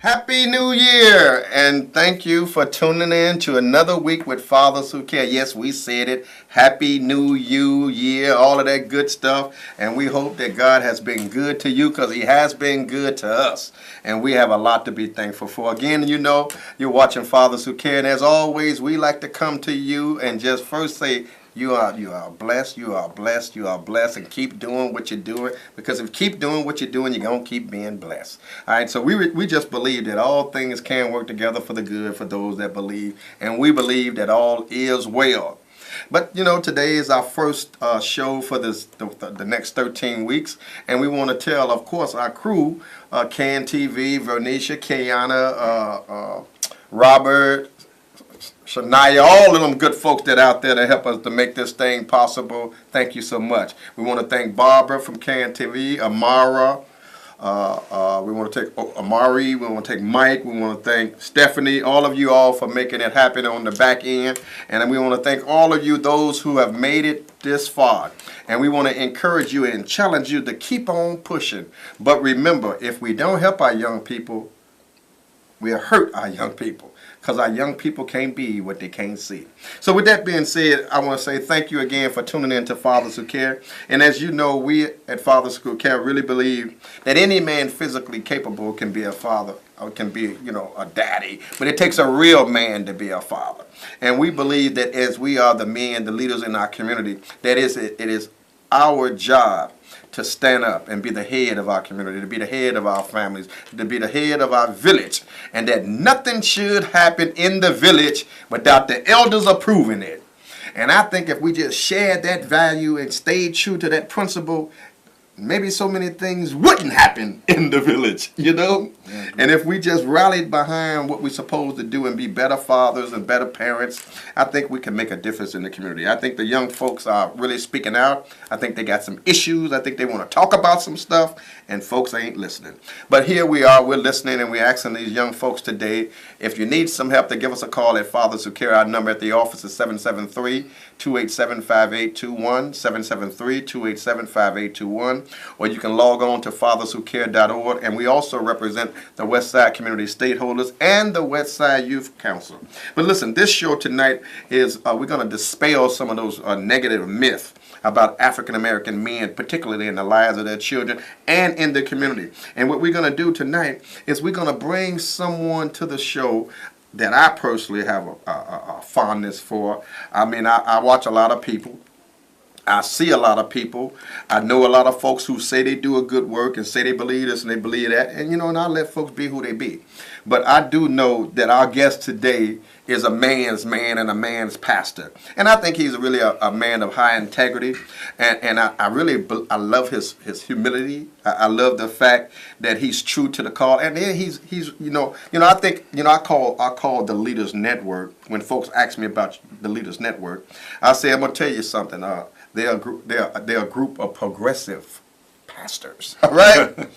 Happy New Year, and thank you for tuning in to another week with Fathers Who Care. Yes, we said it. Happy New Year, all of that good stuff. And we hope that God has been good to you because He has been good to us. And we have a lot to be thankful for. Again, you know, you're watching Fathers Who Care. And as always, we like to come to you and just first say, you are blessed, you are blessed, you are blessed, and keep doing what you're doing, because if you keep doing what you're doing, you're going to keep being blessed. All right, so we just believe that all things can work together for the good for those that believe, and we believe that all is well. But, you know, today is our first show for the next 13 weeks, and we want to tell, of course, our crew, Can TV, Vernisha, Kiana, Robert, Shania, all of them good folks that are out there to help us to make this thing possible. Thank you so much. We want to thank Barbara from Can TV, Amara. We want to take Amari. We want to take Mike. We want to thank Stephanie. All of you all for making it happen on the back end. And we want to thank all of you, those who have made it this far. And we want to encourage you and challenge you to keep on pushing. But remember, if we don't help our young people, we'll hurt our young people. Because our young people can't be what they can't see. So with that being said, I want to say thank you again for tuning in to Fathers Who Care. And as you know, we at Fathers Who Care really believe that any man physically capable can be a father, or can be, you know, a daddy. But it takes a real man to be a father. And we believe that as we are the men, the leaders in our community, that it is our job to stand up and be the head of our community, to be the head of our families, to be the head of our village, and that nothing should happen in the village without the elders approving it. And I think if we just shared that value and stayed true to that principle, maybe so many things wouldn't happen in the village, you know? Mm-hmm. And if we just rallied behind what we're supposed to do and be better fathers and better parents, I think we can make a difference in the community. I think the young folks are really speaking out. I think they got some issues. I think they want to talk about some stuff, and folks ain't listening. But here we are, we're listening, and we're asking these young folks today, if you need some help, to give us a call at Fathers Who Care. Our number at the office is 773-287-5821, 773-287-5821. Or you can log on to fatherswhocare.org, and we also represent the Westside Community Stakeholders and the Westside Youth Council. But listen, this show tonight is we're going to dispel some of those negative myths about African American men, particularly in the lives of their children and in the community. And what we're going to do tonight is we're going to bring someone to the show that I personally have a fondness for. I mean, I watch a lot of people. I see a lot of people. I know a lot of folks who say they do a good work and say they believe this and they believe that. And, you know, and I let folks be who they be. But I do know that our guest today is a man's man and a man's pastor. And I think he's really a man of high integrity. And I really love his humility. I love the fact that he's true to the call. And then he's I think, I call the Leaders Network. When folks ask me about the Leaders Network, I say, I'm going to tell you something. They're a group of progressive pastors, all right?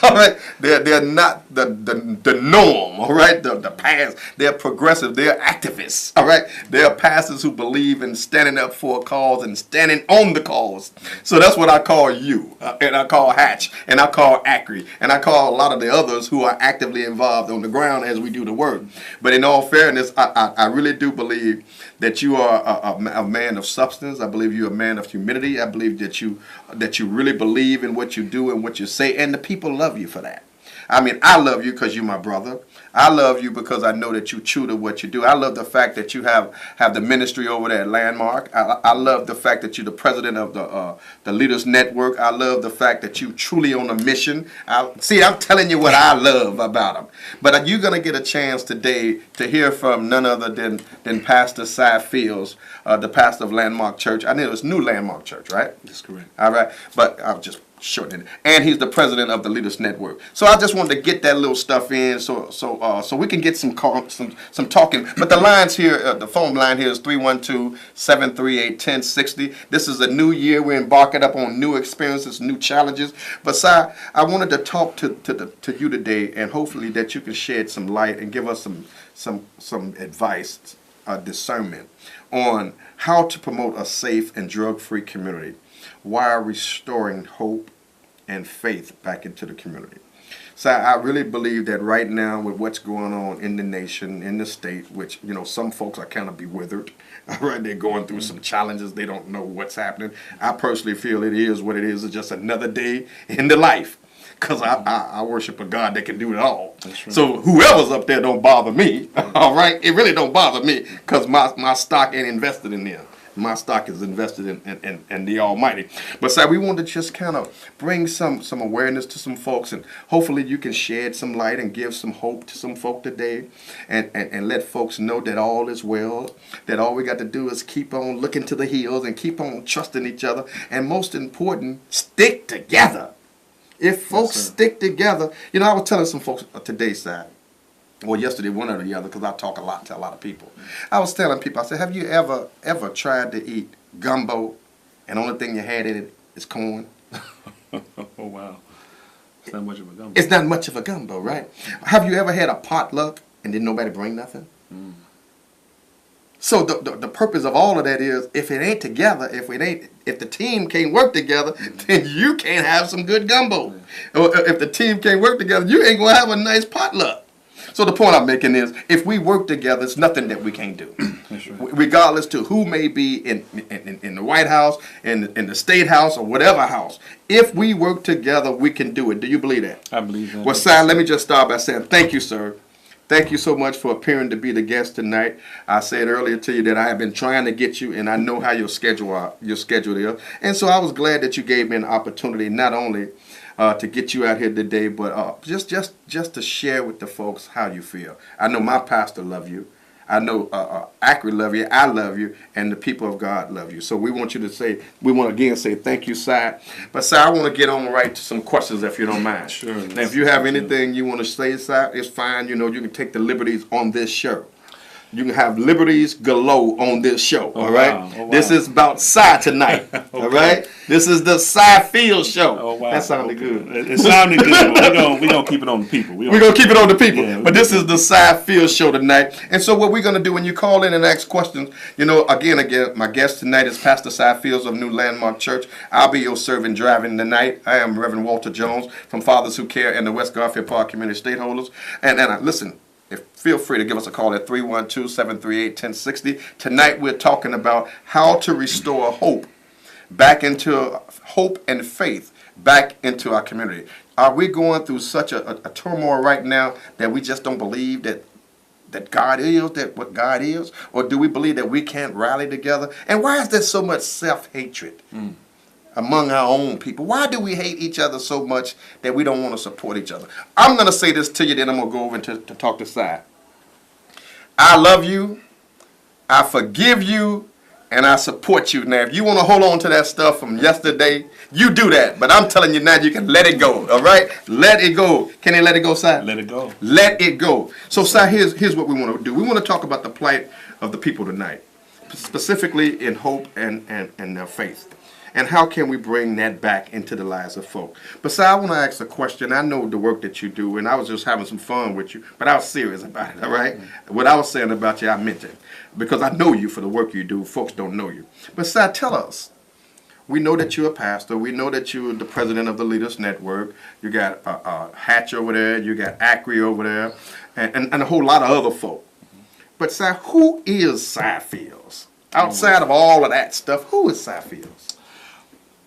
All right, they're not the norm, all right? The past, they're progressive, they're activists, all right? They're pastors who believe in standing up for a cause and standing on the cause. So that's what I call you, and I call Hatch, and I call Acri, and I call a lot of the others who are actively involved on the ground as we do the work. But in all fairness, I really do believe that you are a man of substance. I believe you're a man of humility. I believe that you really believe in what you do and what you say, and the people love you for that. I mean, I love you because you're my brother. I love you because I know that you're true to what you do. I love the fact that you have the ministry over there at Landmark. I love the fact that you're the president of the Leaders Network. I love the fact that you truly on a mission. I'm telling you what I love about them. But you're going to get a chance today to hear from none other than Pastor Cy Fields, the pastor of Landmark Church. I know it's New Landmark Church, right? That's correct. All right. But I'll just shorten it. And he's the president of the Leaders Network. So I just wanted to get that little stuff in so we can get some talking. But the lines here, the phone line here is 312-738-1060. This is a new year. We're embarking up on new experiences, new challenges. But Si, I wanted to talk to you today, and hopefully that you can shed some light and give us some advice, discernment on how to promote a safe and drug-free community while restoring hope and faith back into the community. So I really believe that right now with what's going on in the nation, in the state, which, some folks are kind of bewildered. All right, they're going through some challenges. They don't know what's happening. I personally feel it is what it is. It's just another day in the life. Because I worship a God that can do it all. Right. So whoever's up there don't bother me. All right? It really don't bother me because my stock ain't invested in them. My stock is invested in the Almighty. But we want to just kind of bring some awareness to some folks, and hopefully you can shed some light and give some hope to some folk today, and let folks know that all is well, that all we got to do is keep on looking to the hills and keep on trusting each other, and most important, stick together. If folks stick together, I was telling some folks today's side, well, yesterday, one or the other, because I talk a lot to a lot of people. I was telling people, I said, have you ever tried to eat gumbo, and the only thing you had in it is corn? Oh, wow. It's not much of a gumbo. It's not much of a gumbo, right? Have you ever had a potluck and didn't nobody bring nothing? Mm. So the purpose of all of that is, if it ain't together, if the team can't work together, then you can't have some good gumbo. Or if the team can't work together, you ain't gonna have a nice potluck. So the point I'm making is, if we work together, it's nothing that we can't do. That's right. Regardless to who may be in the White House, in the State House, or whatever house. If we work together, we can do it. Do you believe that? I believe that. Well, Sam, let me just start by saying thank you, sir. Thank you so much for appearing to be the guest tonight. I said earlier to you that I have been trying to get you, and I know how your schedule is. And so I was glad that you gave me an opportunity not only to get you out here today, but just to share with the folks how you feel. I know my pastor love you. I know Akron love you. I love you, and the people of God love you. So we want to again say thank you, Si. But Si, I want to get on right to some questions if you don't mind. Sure. Now, if you have anything you want to say, Si, it's fine. You can take the liberties on this show. You can have liberties galore on this show, all right? Wow. Oh, wow. This is about Si tonight, okay. All right? This is the Si Field Show. Oh, wow. That sounded good. It sounded good, but we're going to keep it on the people. We're going to keep it on the people. Yeah, but this is the Si Field Show tonight. And so what we're going to do when you call in and ask questions, again, my guest tonight is Pastor Si Fields of New Landmark Church. I'll be your servant driving tonight. I am Reverend Walter Jones from Fathers Who Care and the West Garfield Park Community Stakeholders. And listen, feel free to give us a call at 312-738-1060. Tonight we're talking about how to restore hope and faith back into our community. Are we going through such a turmoil right now that we just don't believe that God is, what God is? Or do we believe that we can't rally together? And why is there so much self-hatred among our own people? Why do we hate each other so much that we don't want to support each other? I'm going to say this to you, then I'm going to go over to talk to Si. I love you, I forgive you, and I support you. Now, if you want to hold on to that stuff from yesterday, you do that. But I'm telling you now, you can let it go, all right? Let it go. Can you let it go, Si? Let it go. Let it go. So, Si, here's what we want to do. We want to talk about the plight of the people tonight, specifically in hope and their faith. And how can we bring that back into the lives of folk? But Si, I want to ask a question. I know the work that you do, and I was just having some fun with you, but I was serious about it, all right? What I was saying about you, I meant it. Because I know you for the work you do. Folks don't know you. But Si, tell us. We know that you're a pastor. We know that you're the president of the Leaders Network. You got Hatch over there. You got Acri over there. And a whole lot of other folk. But Si, who is Si Fields? Outside of all of that stuff, who is Si Fields?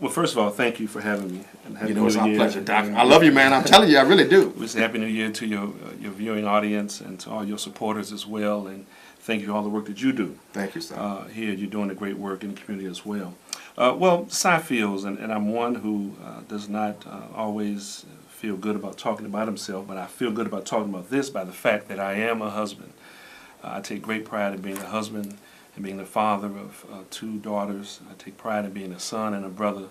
Well, first of all, thank you for having me. And happy it's our pleasure, Doc. I love you, man. I'm telling you, I really do. We say Happy New Year to your viewing audience and to all your supporters as well. And thank you for all the work that you do. Thank you, sir. Here, you're doing a great work in the community as well. Well, Si Fields, and I'm one who does not always feel good about talking about himself, but I feel good about talking about this by the fact that I am a husband. I take great pride in being a husband and being the father of 2 daughters. I take pride in being a son and a brother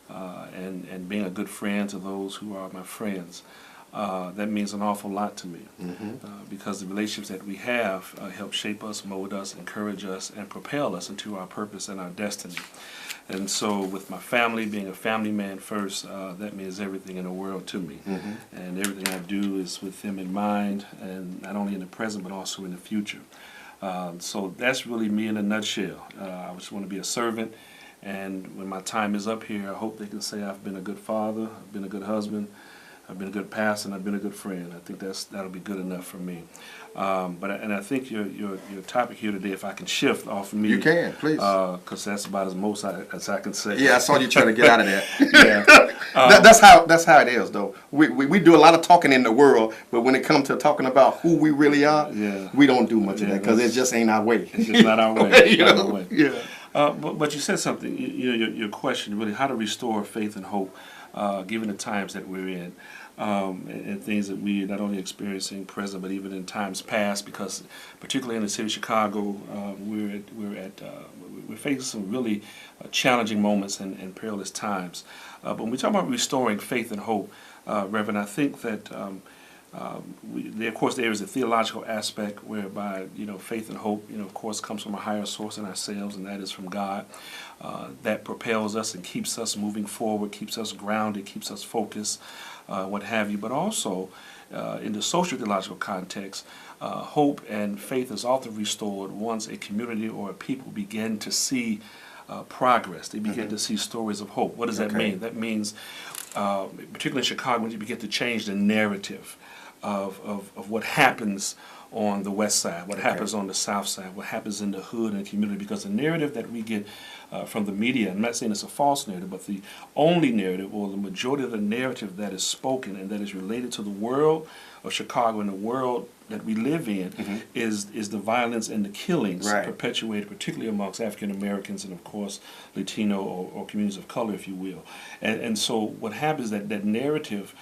and being a good friend to those who are my friends. That means an awful lot to me because the relationships that we have help shape us, mold us, encourage us, and propel us into our purpose and our destiny. And so with my family, being a family man first, that means everything in the world to me. And everything I do is with them in mind, and not only in the present but also in the future. So that's really me in a nutshell. I just want to be a servant, and when my time is up here, I hope they can say I've been a good father, I've been a good husband, I've been a good pastor, and I've been a good friend. I think that'll be good enough for me. I think your topic here today, if I can shift off of me, You can, please. because that's about as I can say. Yeah, I saw you trying to get out of that. Yeah. That's how it is, though. We do a lot of talking in the world, but when it comes to talking about who we really are, Yeah. we don't do much of that because it just ain't our way. It's just not our way. You Not know? our way. Yeah. But you said something. Your question really, how to restore faith and hope, given the times that we're in, and things that we are not only experiencing present, but even in times past. Because particularly in the city of Chicago, we're facing some really challenging moments and perilous times. But when we talk about restoring faith and hope, Reverend, I think that. Of course, there is a theological aspect whereby faith and hope, of course, comes from a higher source in ourselves, and that is from God. That propels us and keeps us moving forward, keeps us grounded, keeps us focused, what have you. But also, in the social theological context, hope and faith is often restored once a community or a people begin to see progress. They begin to see stories of hope. What does that mean? That means, particularly in Chicago, when you begin to change the narrative of what happens on the west side, what happens on the south side, what happens in the hood and the community, because the narrative that we get from the media, I'm not saying it's a false narrative, but the only narrative, or the majority of the narrative that is spoken and that is related to the world of Chicago and the world that we live in is the violence and the killings perpetuated, particularly amongst African Americans and, of course, Latino or communities of color, if you will. And so what happens is that narrative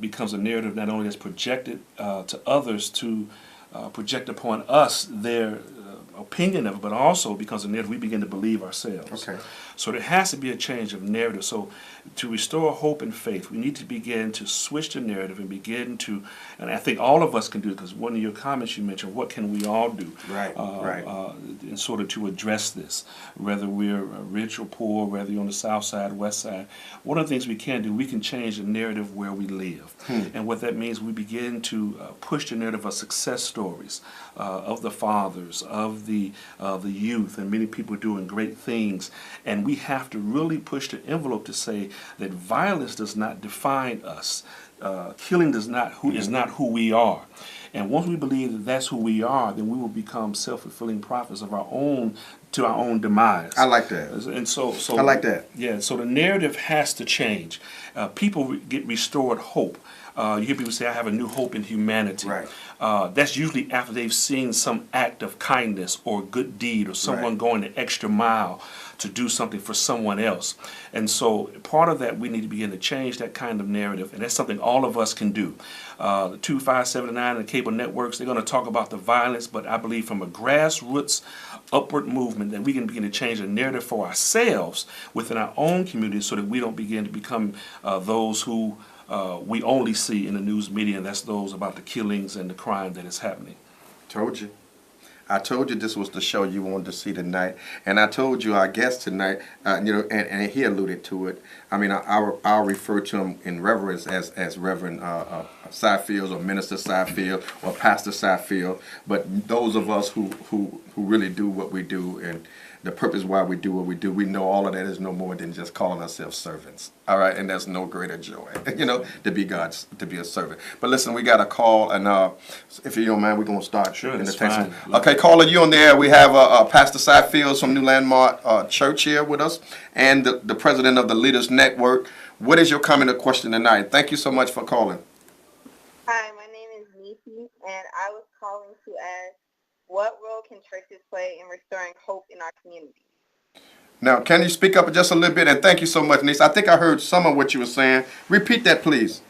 becomes a narrative not only that's projected to others to project upon us their opinion of it, but also becomes a narrative we begin to believe ourselves. Okay. So there has to be a change of narrative. So to restore hope and faith, we need to begin to switch the narrative and begin to, and I think all of us can do it, because one of your comments you mentioned, what can we all do? Right. In sort of to address this, whether we're rich or poor, whether you're on the south side, west side. One of the things we can do, we can change the narrative where we live. And what that means, we begin to push the narrative of success stories, of the fathers, of the youth, and many people doing great things. And we have to really push the envelope to say that violence does not define us. Killing is not who we are. And once we believe that that's who we are, then we will become self-fulfilling prophets of our own demise. I like that. And so I like that. Yeah. So the narrative has to change. People get restored hope. You hear people say, "I have a new hope in humanity." Right. That's usually after they've seen some act of kindness or good deed, or someone going the extra mile to do something for someone else. And so part of that, we need to begin to change that kind of narrative, and that's something all of us can do. The 2, 5, 7, and 9 and the cable networks, they're going to talk about the violence, but I believe from a grassroots upward movement that we can begin to change the narrative for ourselves within our own community, so that we don't begin to become those who we only see in the news media, and that's those about the killings and the crime that is happening. Told you. I told you this was the show you wanted to see tonight, and I told you our guest tonight, and he alluded to it. I mean, I'll refer to him in reverence as Reverend Seifield, or Minister Seifield, or Pastor Seifield. But those of us who really do what we do, and the purpose why we do what we do, we know all of that is no more than just calling ourselves servants. All right, and there's no greater joy, to be a servant. But listen, we got a call, and if you don't mind, we're gonna start. Sure, in the that's text. fine. Okay, caller, you on there? We have Pastor Seifield from New Landmark Church here with us, and the president of the Leaders Network. What is your comment or question tonight? Thank you so much for calling. Hi, my name is Nisi, and I was calling to ask, what role can churches play in restoring hope in our community? Now, can you speak up just a little bit? And thank you so much, Nisi. I think I heard some of what you were saying. Repeat that, please.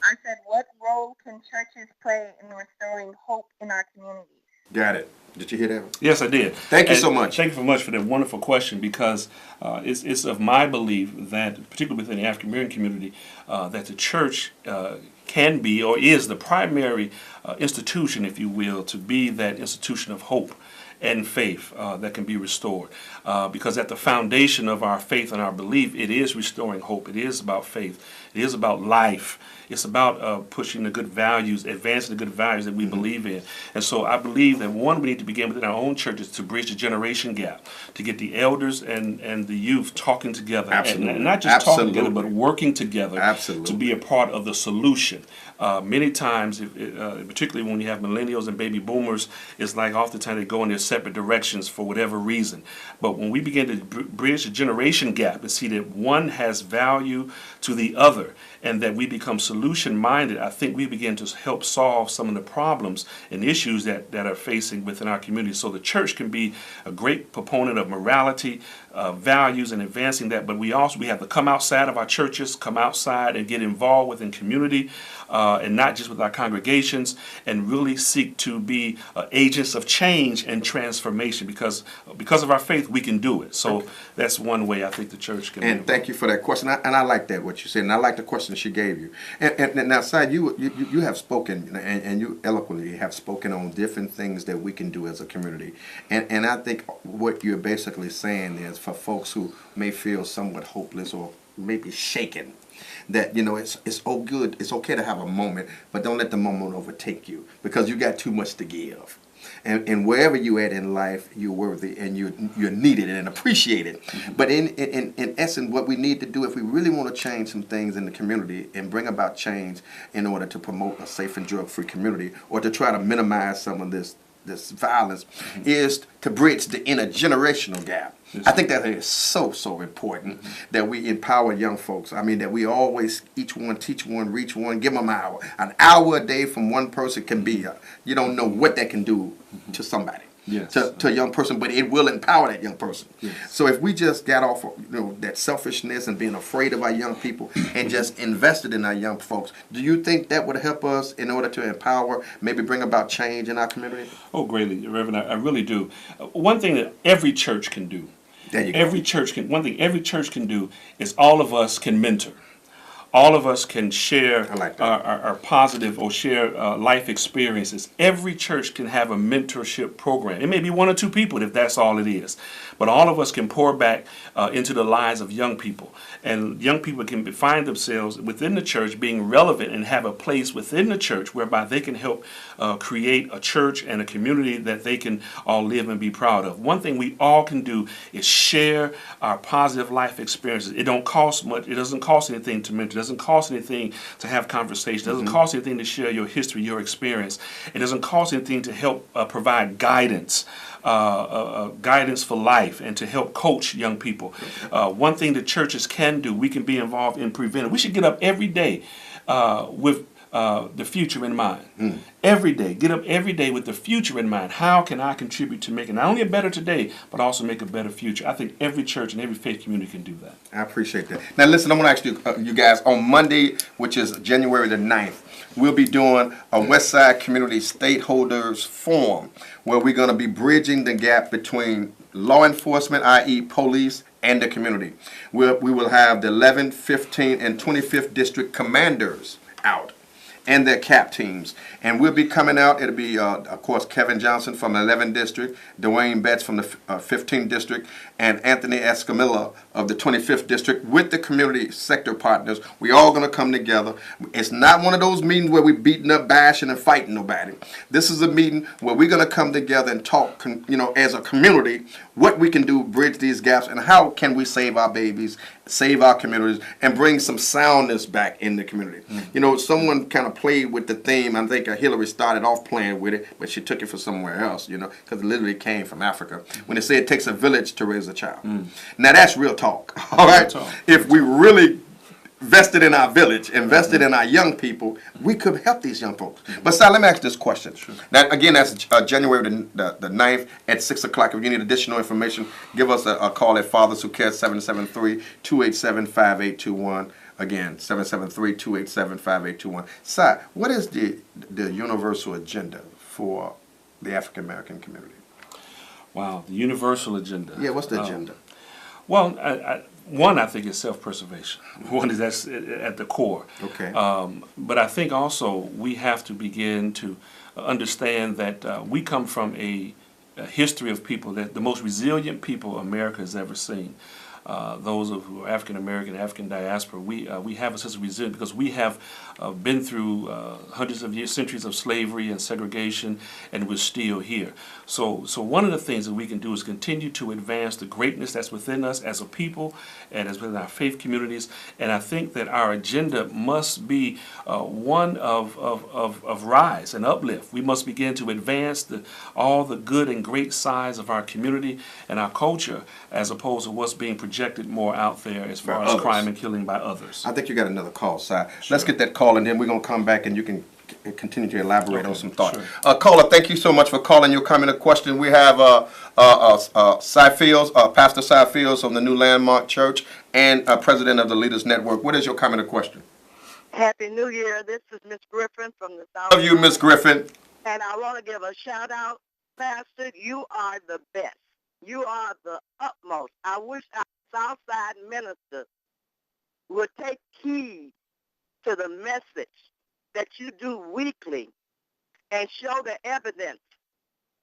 I said, what role can churches play in restoring hope in our communities? Got it. Did you hear that? Yes, I did. Thank you so much. Thank you so much for that wonderful question, because it's of my belief that, particularly within the African American community, that the church can be, or is, the primary institution, if you will, to be that institution of hope and faith that can be restored. Because at the foundation of our faith and our belief, it is restoring hope. It is about faith. It is about life. It's about pushing the good values, advancing the good values that we believe in. And so I believe that one, we need to begin within our own churches to bridge the generation gap, to get the elders and the youth talking together. Absolutely. And not just talking together, Absolutely. but working together Absolutely. to be a part of the solution. Many times, particularly when you have millennials and baby boomers, it's like oftentimes they go in their separate directions for whatever reason. But when we begin to bridge the generation gap and see that one has value to the other and that we become solution minded, I think we begin to help solve some of the problems and issues that are facing within our community. So the church can be a great proponent of morality, values, and advancing that. But we have to come outside of our churches, come outside and get involved within community, and not just with our congregations, and really seek to be agents of change and transformation. Because of our faith, we can do it. So that's one way I think the church can. And thank you for that question. And I like that what you said, and I like the question she gave you. And now, Si, you have spoken, and you eloquently have spoken on different things that we can do as a community. And I think what you're basically saying is for folks who may feel somewhat hopeless or maybe shaken, that it's all good, it's okay to have a moment, but don't let the moment overtake you, because you got too much to give. And wherever you at in life, you're worthy and you're needed and appreciated. Mm-hmm. But in essence, what we need to do if we really want to change some things in the community and bring about change in order to promote a safe and drug-free community, or to try to minimize some of this violence, mm-hmm. is to bridge the intergenerational gap. Yes. I think that is so important, mm-hmm. that we empower young folks. I mean, that we always, each one, teach one, reach one, give them an hour. An hour a day from one person can be, you don't know what that can do, mm-hmm. to somebody. Yes. To a young person, but it will empower that young person. Yes. So if we just got off of, that selfishness and being afraid of our young people and just invested in our young folks, do you think that would help us in order to empower, maybe bring about change in our community? Oh, greatly, Reverend. I really do. One thing that every church can do, one thing every church can do is all of us can mentor. All of us can share our positive or share life experiences. Every church can have a mentorship program. It may be one or two people if that's all it is. But all of us can pour back into the lives of young people. And young people can find themselves within the church being relevant and have a place within the church whereby they can help create a church and a community that they can all live and be proud of. One thing we all can do is share our positive life experiences. It don't cost much. It doesn't cost anything to mentor. It doesn't cost anything to have conversation. It doesn't mm-hmm. cost anything to share your history, your experience. It doesn't cost anything to help provide guidance. Guidance for life and to help coach young people. One thing that churches can do, we can be involved in preventing. We should get up every day with the future in mind. Mm. Every day. Get up every day with the future in mind. How can I contribute to making not only a better today, but also make a better future? I think every church and every faith community can do that. I appreciate that. Now listen, I'm going to ask you guys, on Monday, which is January the 9th, we'll be doing a Westside Community Stakeholders Forum, where we're going to be bridging the gap between law enforcement, i.e. police, and the community. We will have the 11th, 15th, and 25th District Commanders out and their CAP teams. And we'll be coming out. It'll be, of course, Kevin Johnson from the 11th District, Dwayne Betts from the 15th District, and Anthony Escamilla of the 25th District with the community sector partners. We all going to come together. It's not one of those meetings where we're beating up, bashing, and fighting nobody. This is a meeting where we're going to come together and talk, as a community, what we can do, bridge these gaps, and how can we save our babies, save our communities, and bring some soundness back in the community. Mm-hmm. Someone kind of played with the theme. I think Hillary started off playing with it, but she took it for somewhere else, because it literally came from Africa. When they say it takes a village to raise a child. Mm. Now that's real talk, all right? Talk. If we really invested in our village, invested in our young people, we could help these young folks. But Si, let me ask this question. Sure. Now, again, that's January the 9th at 6 o'clock. If you need additional information, give us a call at Fathers Who Care, 773-287-5821. Again, 773-287-5821. Si, what is the universal agenda for the African American community? Wow, the universal agenda. Yeah, what's the agenda? Well, one, I think, is self-preservation. One is that's at the core. Okay. But I think also we have to begin to understand that we come from a history of people, that the most resilient people America has ever seen. those of who are African American, African diaspora, we have a sense of resilience because we have been through hundreds of years, centuries of slavery and segregation, and we're still here. So one of the things that we can do is continue to advance the greatness that's within us as a people and as within our faith communities. And I think that our agenda must be one of rise and uplift. We must begin to advance all the good and great sides of our community and our culture, as opposed to what's being projected more out there as far as crime and killing by others. I think you got another call, Si. Let's get that call, and then we're going to come back and you can continue to elaborate on some thoughts. Sure. Caller, thank you so much for calling. Your comment or question. We have Cy Fields, Pastor Cy Fields from the New Landmark Church and president of the Leaders Network. What is your comment or question? Happy New Year. This is Miss Griffin from the South. Love you, Miss Griffin. And I want to give a shout out, Pastor. You are the best. You are the utmost. I wish our Southside ministers would take heed to the message that you do weekly and show the evidence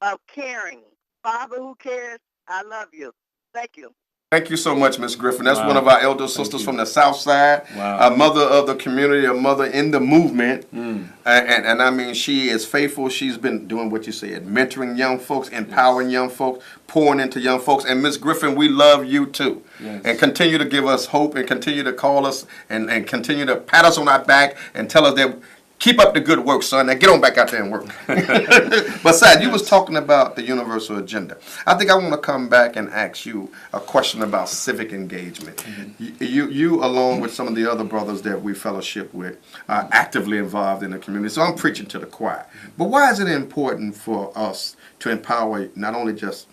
of caring. Father who cares, I love you. Thank you. Thank you so much, Miss Griffin. That's Wow. one of our elder sisters from the South Side, Wow. a mother of the community, a mother in the movement. And I mean, she is faithful. She's been doing what you said, mentoring young folks, empowering young folks, pouring into young folks. And Miss Griffin, we love you too. Yes. And continue to give us hope and continue to call us and continue to pat us on our back and tell us that keep up the good work, son. Now get on back out there and work. But Sad, you was talking about the universal agenda. I think I want to come back and ask you a question about civic engagement. You along with some of the other brothers that we fellowship with, are actively involved in the community. So I'm preaching to the choir. But why is it important for us to empower not only just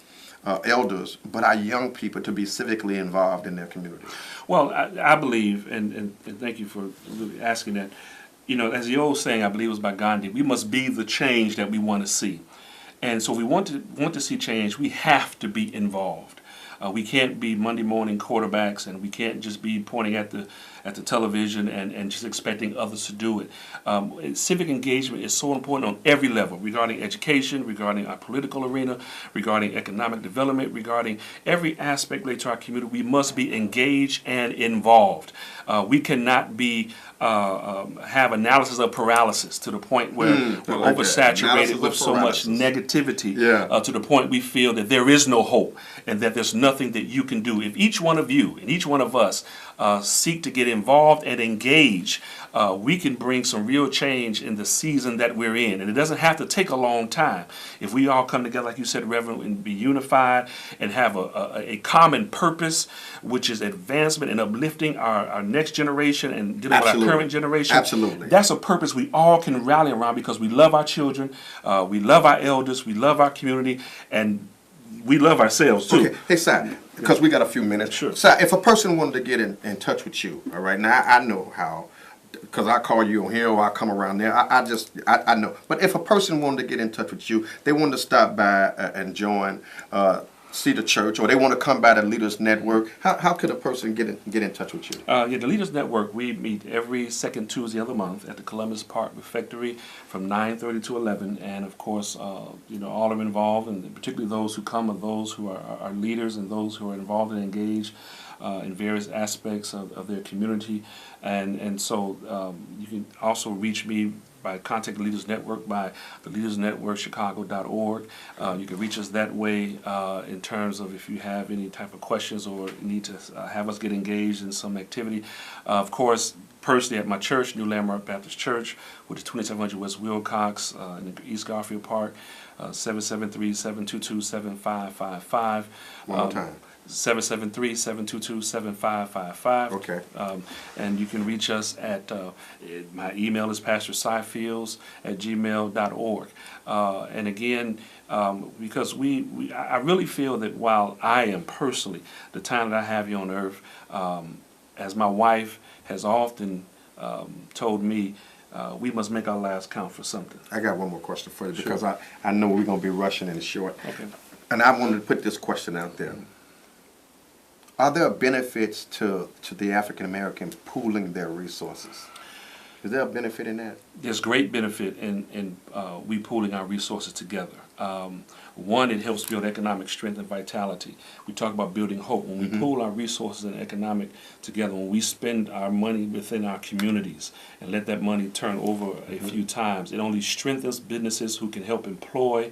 elders, but our young people to be civically involved in their community? Well, I believe, and thank you for really asking that. You know, as the old saying, I believe it was by Gandhi, we must be the change that we want to see. And so if we want to see change, we have to be involved. We can't be Monday morning quarterbacks, and we can't just be pointing at the television and just expecting others to do it. Civic engagement is so important on every level, regarding education, regarding our political arena, regarding economic development, regarding every aspect related to our community. We must be engaged and involved. We cannot be have analysis of paralysis to the point where we're like oversaturated with so much negativity to the point we feel that there is no hope and that there's nothing that you can do. If each one of you and each one of us seek to get involved and engage, we can bring some real change in the season that we're in. And it doesn't have to take a long time. If we all come together, like you said, Reverend, and be unified and have a common purpose, which is advancement and uplifting our next generation and dealing with our current generation. Absolutely. That's a purpose we all can rally around because we love our children, we love our elders, we love our community, and we love ourselves too. Okay. Hey, Si, because we got a few minutes. Sure. Si, if a person wanted to get in touch with you, all right, now I know how, because I call you on here or I come around there, I know. But if a person wanted to get in touch with you, they wanted to stop by and join, see the church, or they want to come by the Leaders Network, how could a person get in touch with you? The Leaders Network, we meet every second Tuesday of the month at the Columbus Park Refectory from 9:30 to 11, and of course, you know, all are involved, and particularly those who come are those who are leaders and those who are involved and engaged in various aspects of their community, and so you can also reach me by contacting the Leaders Network by the leadersnetworkchicago.org. You can reach us that way in terms of if you have any type of questions or need to have us get engaged in some activity. Of course, personally at my church, New Landmark Baptist Church, which is 2700 West Wilcox in East Garfield Park, 773-722-7555. One more time. 773-722-7555. Okay. And you can reach us at, my email is pastorcyfields@gmail.org. And again, because I really feel that while I am personally, the time that I have here on earth, as my wife has often told me, we must make our lives count for something. I got one more question for you because I know we're going to be rushing and short. Okay. And I wanted to put this question out there. Are there benefits to the African American pooling their resources? Is there a benefit in that? There's great benefit in we pooling our resources together. One, it helps build economic strength and vitality. We talk about building hope. When we pool our resources and economic together, when we spend our money within our communities and let that money turn over a few times, it only strengthens businesses who can help employ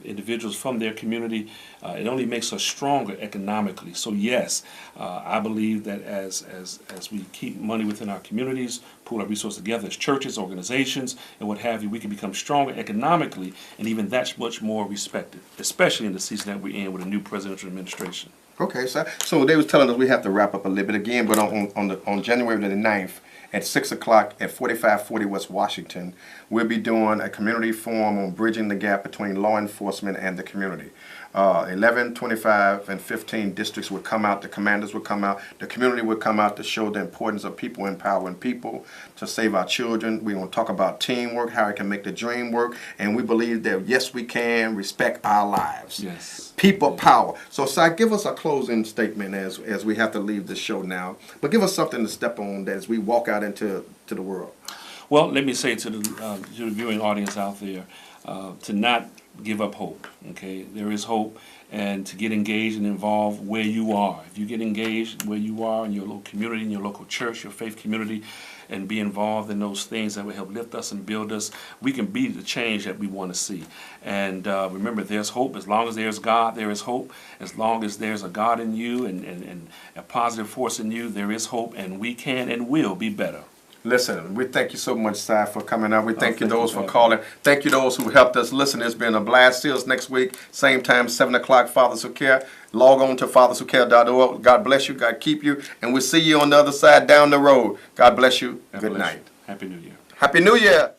individuals from their community. It only makes us stronger economically. So yes, I believe that as we keep money within our communities, pool our resources together as churches, organizations, and what have you, we can become stronger economically, and even that's much more respected, especially in the season that we're in with a new presidential administration. Okay, so they was telling us we have to wrap up a little bit again, but on January the 9th at 6 o'clock at 4540 West Washington, we'll be doing a community forum on bridging the gap between law enforcement and the community. 11, 25, and 15 districts would come out, the commanders would come out, the community would come out to show the importance of people empowering people to save our children. We're going to talk about teamwork, how it can make the dream work, and we believe that yes, we can respect our lives. Yes. People power. So, Si, give us a closing statement as we have to leave the show now, but give us something to step on as we walk out into the world. Well, let me say to the viewing audience out there, to not give up hope. Okay, there is hope, and to get engaged and involved where you are. If you get engaged where you are in your local community, in your local church, your faith community, and be involved in those things that will help lift us and build us, we can be the change that we want to see. And remember, there's hope. As long as there's God, there is hope. As long as there's a God in you and a positive force in you, there is hope, and we can and will be better. Listen, we thank you so much, Si, for coming out. We thank you those for calling. Thank you those who helped us listen. It's been a blast. See us next week, same time, 7 o'clock, Fathers Who Care. Log on to fatherswhocare.org. God bless you. God keep you. And we'll see you on the other side down the road. God bless you. Good night. Happy New Year. Happy New Year.